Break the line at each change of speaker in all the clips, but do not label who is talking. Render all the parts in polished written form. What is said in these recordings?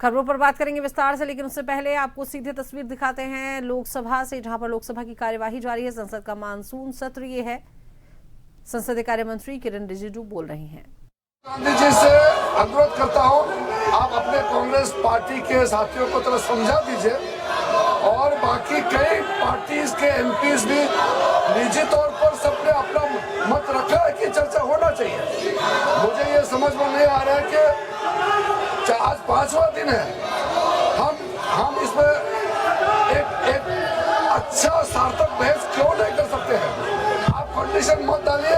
खबरों पर बात करेंगे विस्तार से, लेकिन उससे पहले आपको सीधे तस्वीर दिखाते हैं लोकसभा से, जहां पर लोकसभा की कार्यवाही जारी है। संसद का मानसून सत्र ये है। संसदीय कार्य मंत्री किरण रिजिजू बोल रही हैं।
गांधी जी से अनुरोध करता हूं, आप अपने कांग्रेस पार्टी के साथियों को थोड़ा समझा दीजिए और बाकी कई पार्टीज के एमपीज भी निजी तौर पर सबने अपना मत रखा है कि चर्चा होना चाहिए। मुझे ये समझ में नहीं आ रहा है कि आज 5वां दिन है, हम इसमें एक अच्छा सार्थक बहस क्यों नहीं कर सकते हैं? आप कंडीशन मत डालिए,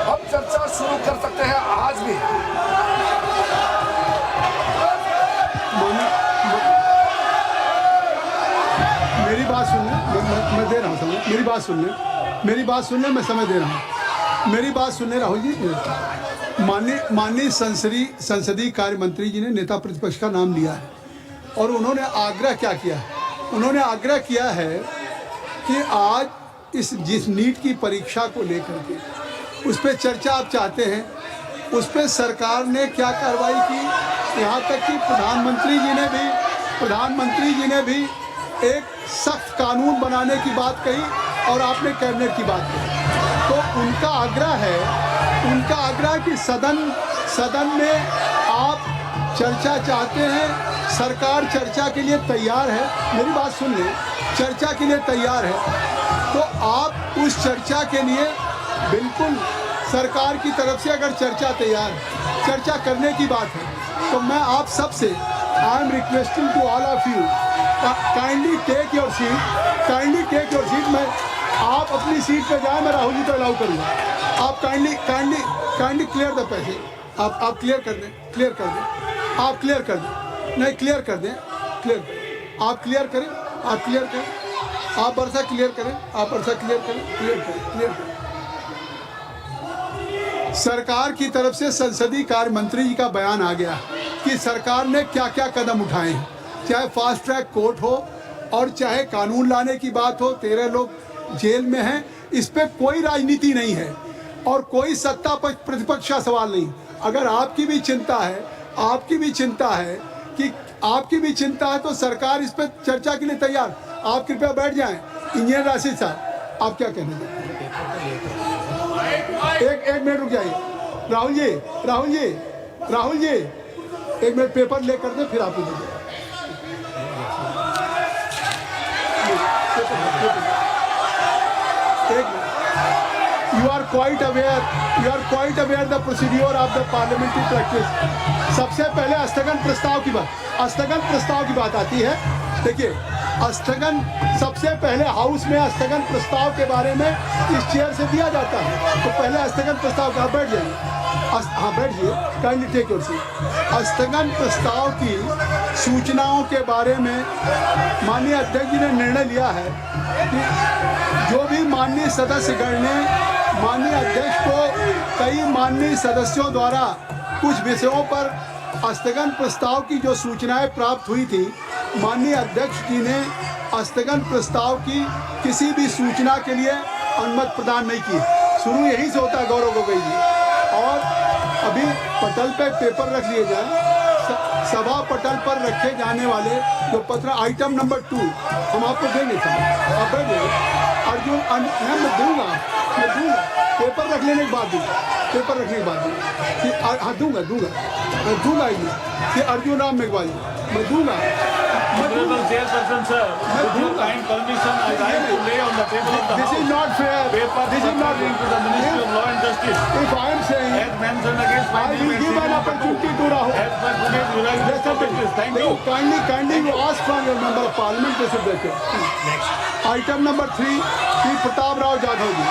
हम चर्चा शुरू कर सकते हैं आज भी।
मेरी बात सुन ले, मैं दे रहा हूँ समय। मेरी बात सुन ले, मैं समय दे रहा हूँ। मेरी बात सुन ले राहुल जी। माननीय संसदीय कार्य मंत्री जी ने नेता प्रतिपक्ष का नाम लिया है और उन्होंने आग्रह क्या किया है? उन्होंने आग्रह किया है कि आज जिस नीट की परीक्षा को लेकर के उस पर चर्चा आप चाहते हैं, उस पर सरकार ने क्या कार्रवाई की। यहाँ तक कि प्रधानमंत्री जी ने भी एक सख्त कानून बनाने की बात कही और आपने कैबिनेट की बात कही। तो उनका आग्रह कि सदन में आप चर्चा चाहते हैं, सरकार चर्चा के लिए तैयार है। मेरी बात सुन ले, चर्चा के लिए तैयार है, तो आप उस चर्चा के लिए बिल्कुल सरकार की तरफ से अगर चर्चा करने की बात है, तो मैं आप सबसे I am requesting to all of you, kindly take your seat. मैं आप अपनी सीट पे जाए, मैं राहुल जी को अलाउ करूँगा। आप काइंडली क्लियर द पैसे, आप क्लियर कर दें, आप क्लियर कर दें, आप क्लियर करें, आप क्लियर करें, आप वर्षा क्लियर करें। सरकार की तरफ से संसदीय कार्य मंत्री जी का बयान आ गया कि सरकार ने क्या क्या कदम उठाए हैं, चाहे फास्ट ट्रैक कोर्ट हो और चाहे कानून लाने की बात हो। 13 लोग जेल में हैं, इस पे कोई राजनीति नहीं है और कोई सत्ता प्रतिपक्ष का सवाल नहीं। अगर आपकी भी चिंता है तो सरकार इस पर चर्चा के लिए तैयार। आप कृपया बैठ जाएं। इंजीनियर राशिद साहब, आप क्या कहना चाहते हैं? एक मिनट रुक जाइए। राहुल जी 1 मिनट पेपर ले कर दे, फिर आप You are quite aware the procedure of the parliamentary practice। सबसे पहले स्थगन प्रस्ताव की बात आती है। देखिए, सबसे पहले हाउस में स्थगन प्रस्ताव के बारे में इस चेयर से दिया जाता है। तो पहले स्थगन प्रस्ताव का बैठ जाइए, काइंडली टेक योर सीट। स्थगन प्रस्ताव की सूचनाओं के बारे में माननीय अध्यक्ष जी ने निर्णय लिया है कि जो भी माननीय सदस्यगण ने माननीय अध्यक्ष को कई माननीय सदस्यों द्वारा कुछ विषयों पर स्थगन प्रस्ताव की जो सूचनाएं प्राप्त हुई थी, माननीय अध्यक्ष जी ने स्थगन प्रस्ताव की किसी भी सूचना के लिए अनुमति प्रदान नहीं की। शुरू यहीं से होता है गौरव गोगोई जी। और अभी पटल पे पेपर रख लिए जाए, सभा पटल पर रखे जाने वाले जो पत्र आइटम नंबर 2 हम आपको देंगे सर, आप बैठ जाइए। अर्जुन मैं दूंगा पेपर रख लेने के बाद दूंगा कि अर्जुन राम मेघवाल मैं दूंगा।
Chairperson sir, with your kind permission, I like to lay on the table of the
This is not fair.
paper belonging to the Ministry of Law and Justice.
If I am saying,
As mentioned against
I will give an opportunity to Rahul.
As per today's United States. Thank you.
Kindly you ask from your member of parliament to sit there. Next. Item number 3, P. Pratap Rao Jadhav ji.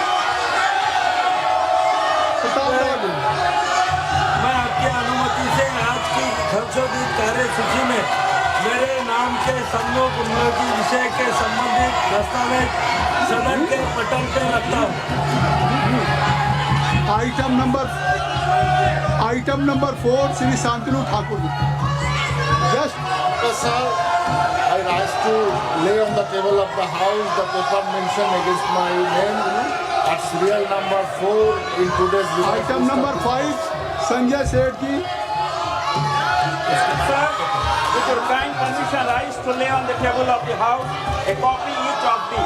मैं आपकी अनुमति से आज की संशोधित कार्यसूची में मेरे नाम के सम्मुख उन्नति विषय के संबंधित दस्तावेज सदन के पटल पे रखता हूँ।
Item number 4 Shri Shantanu Thakur ji.
Sir, I ask to lay on the table of the house the paper mentioned against my name at serial number 4 in today's
item number 5 Sanjay Seth ji.
your kind permission, rise to lay on the table of the House a copy each of the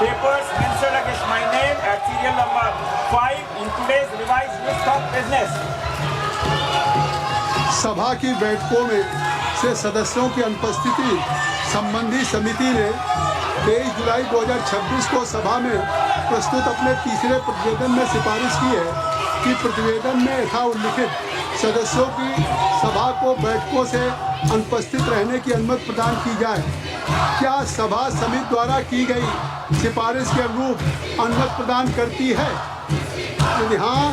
papers mentioned against my name at serial number 5 in today's revised list of business.
सभा की बैठकों में से सदस्यों की अनुपस्थिति संबंधी समिति ने 23 जुलाई 2026 को सभा में प्रस्तुत अपने तीसरे प्रतिवेदन में सिफारिश की है कि प्रतिवेदन में यथा उल्लिखित सदस्यों की सभा को बैठकों से अनुपस्थित रहने की अनुमति प्रदान की जाए। क्या सभा समिति द्वारा की गई सिफारिश के अनुरूप अनुमति प्रदान करती है? यदि हाँ,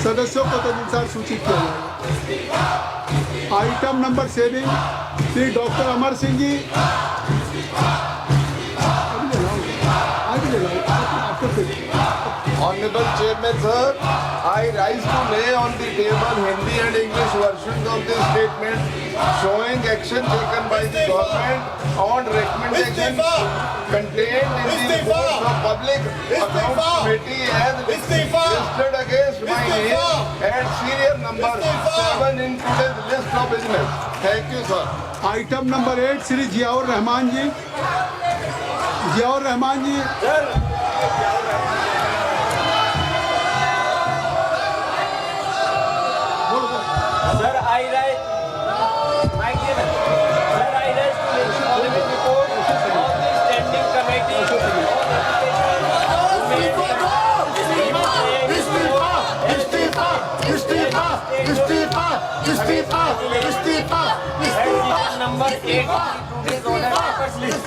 सदस्यों को तदनुसार सूचित किया जाएगा। Item number 7, Shri doctor Amar Singh ji.
Honorable Chairman, sir, I rise to lay on the table Hindi and English versions of this statement showing action taken by the government on recommendation contained in the report from Public Accounts Committee as listed against my name and serial number 7 in today's list of business. Thank you, sir.
Item number 8, Shri Ziaur Rahman ji. Ziaur Rahman ji.
Sir, I rise. Mike, sir, I rise to the following report of the standing committee on number 8 today's order papers list.